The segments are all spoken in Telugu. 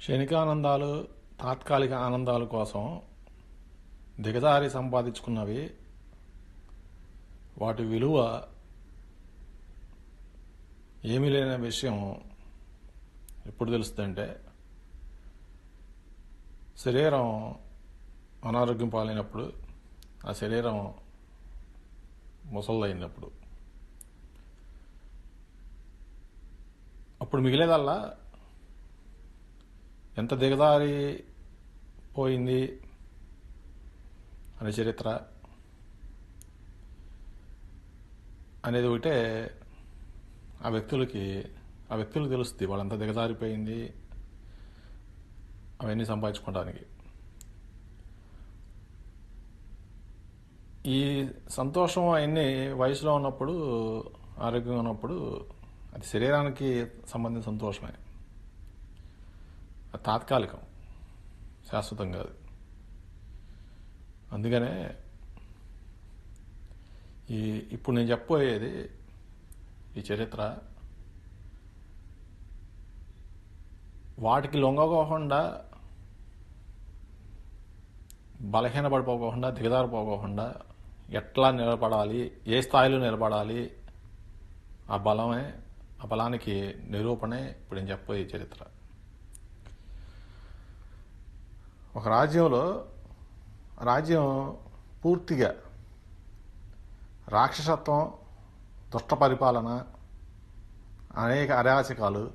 క్షణికానందాలు, తాత్కాలిక ఆనందాల కోసం దిగజారి సంపాదించుకున్నవి వాటి విలువ ఏమీ లేని విషయం ఎప్పుడు తెలుస్తుందంటే శరీరం అనారోగ్యం పాలైనప్పుడు, ఆ శరీరం ముసలిదైనప్పుడు. అప్పుడు మిగిలేదల్లా ఎంత దిగజారి పోయింది అనే చరిత్ర అనేది ఒకటే ఆ వ్యక్తులకు తెలుస్తుంది వాళ్ళంతా దిగజారిపోయింది అవన్నీ సంపాదించుకోవడానికి. ఈ సంతోషం అవన్నీ వయసులో ఉన్నప్పుడు, ఆరోగ్యంగా ఉన్నప్పుడు అది శరీరానికి సంబంధించిన సంతోషమే, అది తాత్కాలికం, శాశ్వతం కాదు. అందుకనే ఇప్పుడు నేను చెప్పబోయేది ఈ చరిత్ర వాటికి లొంగకోకుండా, బలహీనపడిపోకుండా, దిగజారిపోకుండా ఎట్లా నిలబడాలి, ఏ స్థాయిలో నిలబడాలి, ఆ బలానికి నిరూపణే ఇప్పుడు నేను చెప్పబోయే చరిత్ర. ఒక రాజ్యం పూర్తిగా రాక్షసత్వం, దుష్ట పరిపాలన, అనేక అరాచకాలు,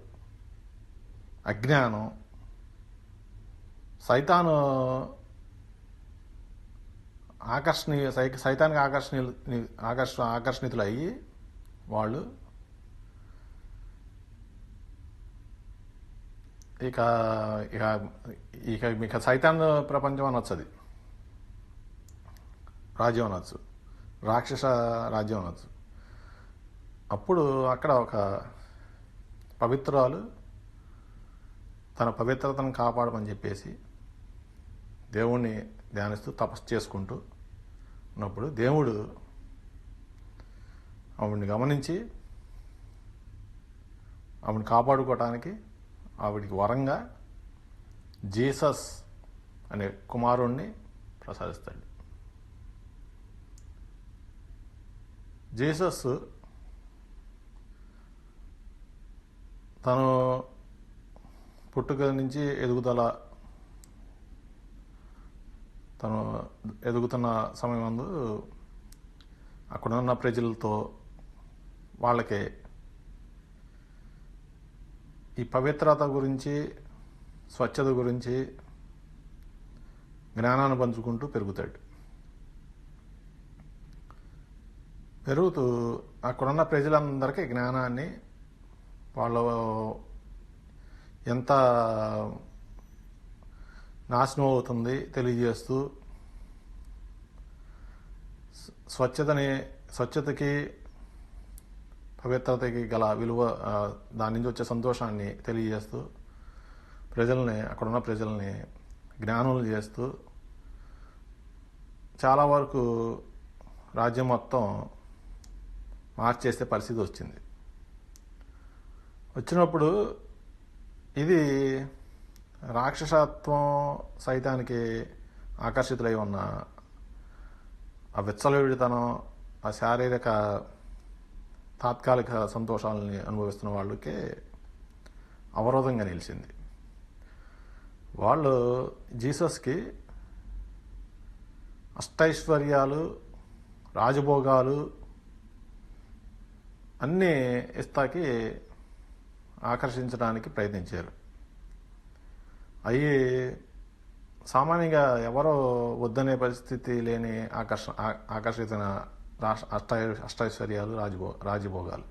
అజ్ఞానం, సైతాను సైతానికి ఆకర్షణీయులయ్యి వాళ్ళు ఇక ఇక ఇక మీకు సైతాన్ ప్రపంచం అనొచ్చు, అది రాజ్యం అనొచ్చు, రాక్షస రాజ్యం అనొచ్చు. అప్పుడు అక్కడ ఒక పవిత్రాలు తన పవిత్రతను కాపాడమని చెప్పేసి దేవుణ్ణి ధ్యానిస్తూ తపస్సు చేసుకుంటూ ఉన్నప్పుడు దేవుడు ఆవిడ్ని గమనించి ఆవిడ్ని కాపాడుకోవటానికి ఆవిడికి వరంగా జీసస్ అనే కుమారుణ్ణి ప్రసాదిస్తాడు. జీసస్ తను పుట్టుక నుంచి తను ఎదుగుతున్న సమయమందు అక్కడున్న ప్రజలతో వాళ్ళకి ఈ పవిత్రత గురించి, స్వచ్ఛత గురించి జ్ఞానాన్ని పంచుకుంటూ పెరుగుతూ అక్కడున్న ప్రజలందరికీ జ్ఞానాన్ని, వాళ్ళు ఎంత నాశనం అవుతుంది తెలియజేస్తూ, స్వచ్ఛతకి, పవిత్రతకి గల విలువ, దాని నుంచి వచ్చే సంతోషాన్ని తెలియజేస్తూ అక్కడున్న ప్రజల్ని జ్ఞానులు చేస్తూ చాలా వరకు రాజ్యం మొత్తం మార్చేసే పరిస్థితి వచ్చినప్పుడు ఇది రాక్షసత్వం, సైతానికి ఆకర్షితులై ఉన్న ఆ విచ్చలవిడితనం, ఆ శారీరక తాత్కాలిక సంతోషాలని అనుభవిస్తున్న వాళ్ళకే అవరోధంగా నిలిచింది. వాళ్ళు జీసస్కి అష్టైశ్వర్యాలు, రాజభోగాలు అన్నీ ఇస్తాకి ఆకర్షించడానికి ప్రయత్నించారు. అవి సామాన్యంగా ఎవరో వద్దనే పరిస్థితి లేని ఆకర్షిత అష్టైశ్వర్యాలు, రాజభోగాలు.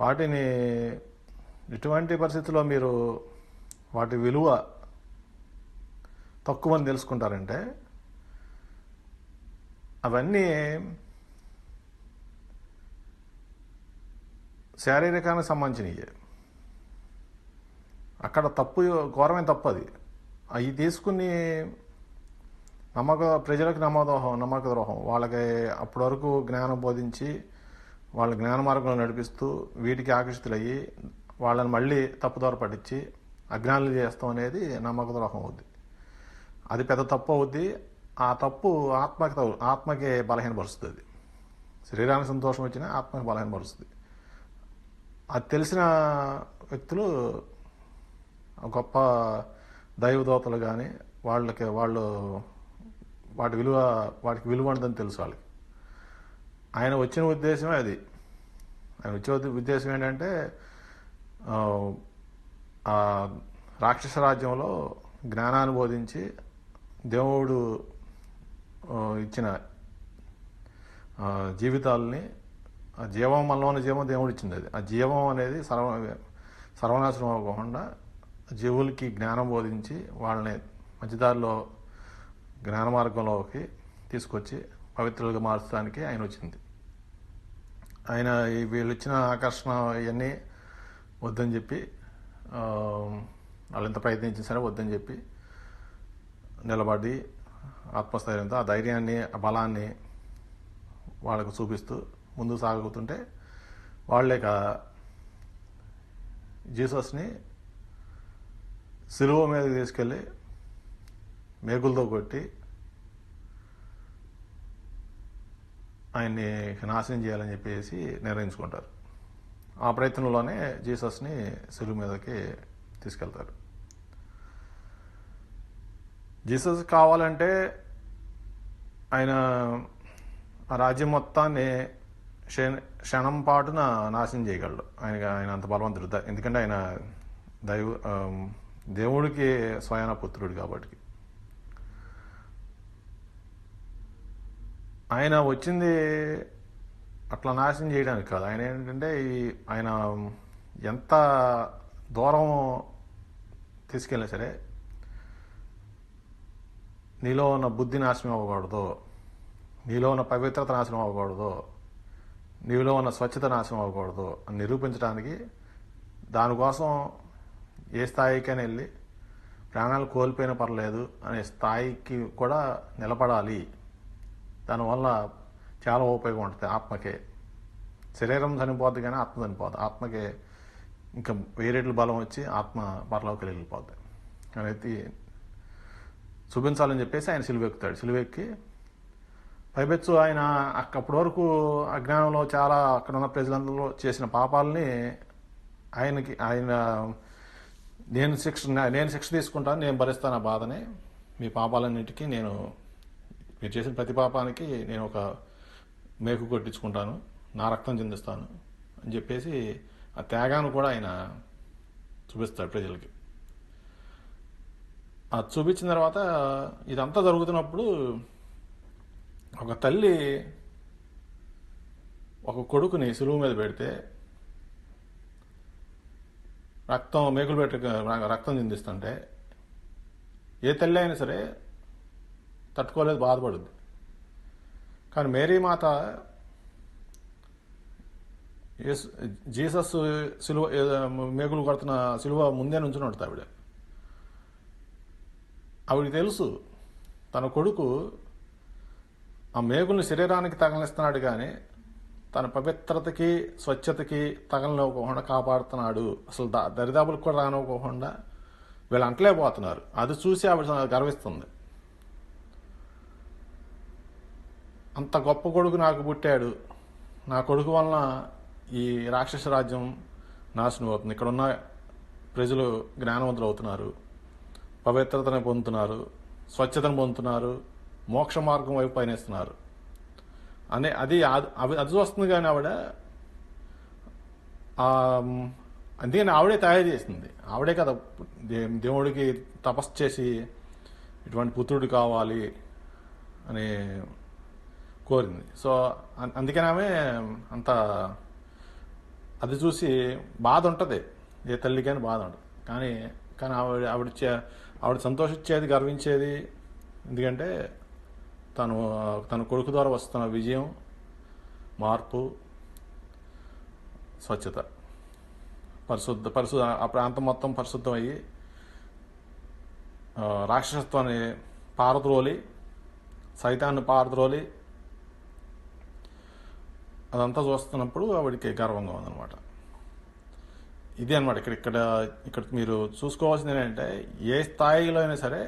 వాటిని ఎటువంటి పరిస్థితుల్లో మీరు వాటి విలువ తక్కువని తెలుసుకుంటారంటే, అవన్నీ శారీరకానికి సంబంధించినవి. అక్కడ ఘోరమైన తప్పు అది. అవి తీసుకుని ప్రజలకు నమ్మక ద్రోహం, వాళ్ళకి అప్పటి వరకు జ్ఞానం బోధించి వాళ్ళ జ్ఞాన మార్గంలో నడిపిస్తూ వీటికి ఆకర్షితులయ్యి వాళ్ళని మళ్ళీ తప్పుదోవ పట్టించి అజ్ఞానులు చేస్తాం అనేది నమ్మక ద్రోహం అవుద్ది. అది పెద్ద తప్పు అవుద్ది. ఆ తప్పు ఆత్మకి బలహీనపరుస్తుంది. అది శరీరానికి సంతోషం వచ్చినా ఆత్మకి బలహీనపరుస్తుంది. అది తెలిసిన వ్యక్తులు గొప్ప దైవదూతలు కానీ వాళ్ళు వాటికి విలువ ఉండదని తెలుసు వాళ్ళకి. ఆయన వచ్చిన ఉద్దేశమే అది. ఆయన వచ్చే ఉద్దేశం ఏంటంటే ఆ రాక్షస రాజ్యంలో జ్ఞానాన్ని బోధించి దేవుడు ఇచ్చిన జీవితాలని, ఆ జీవం మనలోని జీవం దేవుడు ఇచ్చింది. అది ఆ జీవం అనేది సర్వనాశనం అవ్వకుండా జీవులకి జ్ఞానం బోధించి వాళ్ళని మంచిదారిలో జ్ఞాన మార్గంలోకి తీసుకొచ్చి పవిత్రులుగా మార్చడానికి ఆయన వచ్చింది. ఆయన వీళ్ళు ఇచ్చిన ఆకర్షణ ఇవన్నీ వద్దని చెప్పి, వాళ్ళు ఎంత ప్రయత్నించినా సరే వద్దని చెప్పి నిలబడి ఆత్మస్థైర్యంతో ఆ ధైర్యాన్ని, ఆ బలాన్ని వాళ్ళకు చూపిస్తూ ముందుకు సాగుతుంటే వాళ్ళేక జీసస్ని సిలువ మీద తీసుకెళ్ళి మేకులతో కొట్టి ఆయన్ని నాశనం చేయాలని చెప్పేసి నిర్ణయించుకుంటారు. ఆ ప్రయత్నంలోనే జీసస్ని సిలువ మీదకి తీసుకెళ్తారు. జీసస్ కావాలంటే ఆయన ఆ రాజ్యం మొత్తాన్ని క్షణం పాటున నాశనం చేయగలడు. ఆయన అంత బలవంతుడు. ఎందుకంటే ఆయన దేవుడికి స్వయాన పుత్రుడు కాబట్టి. ఆయన వచ్చింది అట్లా నాశనం చేయడానికి కాదు. ఆయన ఏంటంటే ఆయన ఎంత దూరం తీసుకెళ్ళినా సరే నీలో ఉన్న బుద్ధి నాశనం అవ్వకూడదు, నీలో ఉన్న పవిత్రత నాశనం అవ్వకూడదు, నీలో ఉన్న స్వచ్ఛత నాశనం అవ్వకూడదు అని నిరూపించడానికి, దానికోసం ఏ స్థాయికైనా వెళ్ళి ప్రాణాలు కోల్పోయినా పర్లేదు అనే స్థాయికి కూడా నిలబడాలి. దానివల్ల చాలా ఉపయోగం ఉంటుంది ఆత్మకే. శరీరం చనిపోద్ది కానీ ఆత్మ చనిపోద్ది. ఆత్మకే ఇంకా వేరేట్లు బలం వచ్చి ఆత్మ పరలోకి వెళ్ళిపోద్ది అనేది చూపించాలని చెప్పేసి ఆయన సిలువెక్కుతాడు. సిలువెక్కి పైపెచ్చు ఆయన అప్పటి వరకు అజ్ఞానంలో చాలా అక్కడ ఉన్న ప్రజలందరూ చేసిన పాపాలని ఆయన నేను శిక్ష తీసుకుంటాను, నేను భరిస్తాను ఆ బాధని, మీ పాపాలన్నిటికీ మీరు చేసిన ప్రతి పాపానికి నేను ఒక మేకు కొట్టించుకుంటాను, నా రక్తం చిందిస్తాను అని చెప్పేసి ఆ త్యాగాన్ని కూడా ఆయన చూపిస్తాడు ప్రజలకి. అది చూపించిన తర్వాత ఇదంతా జరుగుతున్నప్పుడు ఒక తల్లి ఒక కొడుకుని సులువు మీద పెడితే మేకులు పెట్టి రక్తం చిందిస్తుంటే ఏ తల్లి అయినా సరే తట్టుకోలేదు, బాధపడుద్ది. కానీ మేరీ మాత జీసస్ సిలువ మేకులు కొడుతున్న సిలువ ముందే నుంచుని ఉంటుంది. ఆవిడకి తెలుసు తన కొడుకు ఆ మేకుల్ని శరీరానికి తగలిస్తున్నాడు కానీ తన పవిత్రతకి స్వచ్ఛతకి తగలనివ్వకుండా కాపాడుతున్నాడు. అసలు దరిదాపులకు కూడా రానివ్వకుండా వీళ్ళు అంటలేకపోతున్నారు. అది చూసి ఆవిడ గర్విస్తుంది. అంత గొప్ప కొడుకు నాకు పుట్టాడు, నా కొడుకు వలన ఈ రాక్షస రాజ్యం నాశనం అవుతుంది, ఇక్కడున్న ప్రజలు జ్ఞానవంతులు అవుతున్నారు, పవిత్రతను పొందుతున్నారు, స్వచ్ఛతను పొందుతున్నారు, మోక్ష మార్గం వైపు పయనిస్తున్నారు అది చూస్తుంది. కానీ ఆవిడ అందుకని ఆవిడే తయారు చేసింది. ఆవిడే కదా దేవుడికి తపస్సు చేసి ఇటువంటి పుత్రుడు కావాలి అని కోరింది. సో అందుకని ఆమె అంత అది చూసి బాధ ఉంటుంది, ఏ తల్లికైనా బాధ ఉంటుంది. కానీ ఆవిడ సంతోషించేది, గర్వించేది. ఎందుకంటే తన కొడుకు ద్వారా వస్తున్న విజయం, మార్పు, స్వచ్ఛత, ఆ ప్రాంతం మొత్తం పరిశుద్ధం అయ్యి రాక్షసత్వాన్ని పారద్రోలి, సైతాన్ని పారద్రోలి అదంతా చూస్తున్నప్పుడు ఆవిడికి గర్వంగా ఉందన్నమాట. ఇది అనమాట ఇక్కడ మీరు చూసుకోవాల్సింది ఏంటంటే ఏ స్థాయిలో అయినా సరే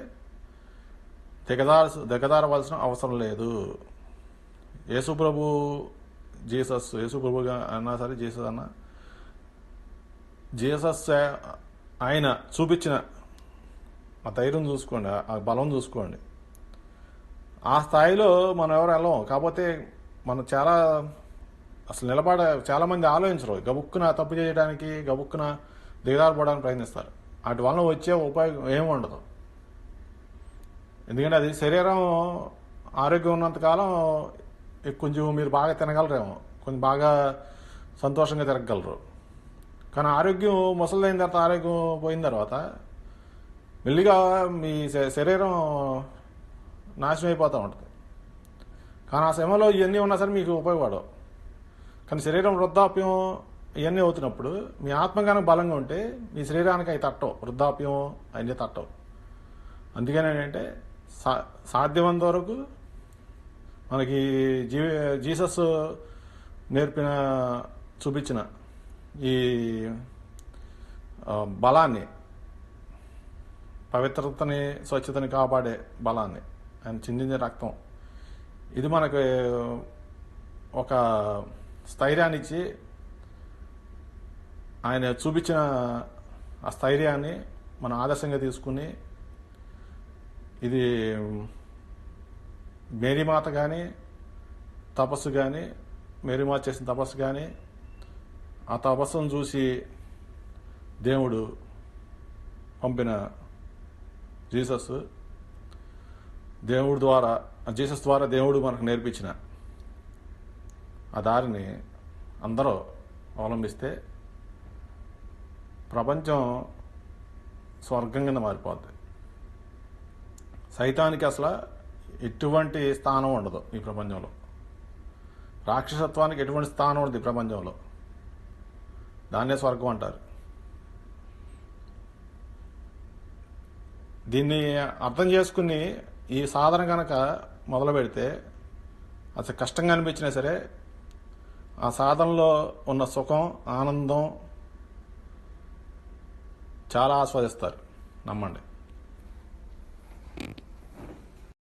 దిగదారవలసిన అవసరం లేదు. యేసుప్రభు యేసుప్రభుగా అన్నా సరే జీసస్ అన్నా, జీసస్ ఆయన చూపించిన ఆ ధైర్యం చూసుకోండి, ఆ బలం చూసుకోండి. ఆ స్థాయిలో మనం ఎవరు వెళ్ళం. కాకపోతే మనం అసలు చాలా మంది ఆలోచించరు. గబుక్కున తప్పు చేయడానికి, గబుక్కున దిగదారిపోవడానికి ప్రయత్నిస్తారు. వాటి వలన వచ్చే ఉపయోగం ఏమి ఉండదు. ఎందుకంటే అది శరీరం ఆరోగ్యం ఉన్నంతకాలం కొంచెం మీరు బాగా తినగలరేమో, కొంచెం బాగా సంతోషంగా తిరగగలరు. కానీ ఆరోగ్యం ముసలిదైన తర్వాత, ఆరోగ్యం పోయిన తర్వాత మెల్లిగా మీ శరీరం నాశనం అయిపోతూ ఉంటుంది. కానీ ఆ సమయంలో ఇవన్నీ ఉన్నా సరే మీకు ఉపయోగపడవు. కానీ శరీరం వృద్ధాప్యం ఇవన్నీ అవుతున్నప్పుడు మీ ఆత్మగానం బలంగా ఉంటే మీ శరీరానికి అవి తట్టవు, వృద్ధాప్యం అవన్నీ తట్టవు. అందుకని ఏంటంటే సాధ్యమైనంత వరకు మనకి జీసస్ చూపించిన ఈ బలాన్ని, పవిత్రతని, స్వచ్ఛతని కాపాడే బలాన్ని, ఆయన చిందించే రక్తం, ఇది మనకు ఒక స్థైర్యాన్ని ఇచ్చి, ఆయన చూపించిన ఆ స్థైర్యాన్ని మనం ఆదర్శంగా తీసుకుని, ఇది మేరీమాత కానీ తపస్సు కానీ, మేరీమాత చేసిన తపస్సు కానీ, ఆ తపస్సును చూసి దేవుడు పంపిన జీసస్ ద్వారా దేవుడు మనకు నేర్పించిన ఆ దారిని అందరూ అవలంబిస్తే ప్రపంచం స్వర్గం కింద మారిపోద్ది. సైతానికి అసలు ఎటువంటి స్థానం ఉండదు ఈ ప్రపంచంలో. రాక్షసత్వానికి ఎటువంటి స్థానం ఉండదు ఈ ప్రపంచంలో. దాన్నే స్వర్గం అంటారు. దీన్ని అర్థం చేసుకుని ఈ సాధన కనుక మొదలు పెడితే, అసలు కష్టంగా అనిపించినా సరే ఆ సాధనలో ఉన్న సుఖం, ఆనందం చాలా ఆస్వాదిస్తారు. నమ్మండి.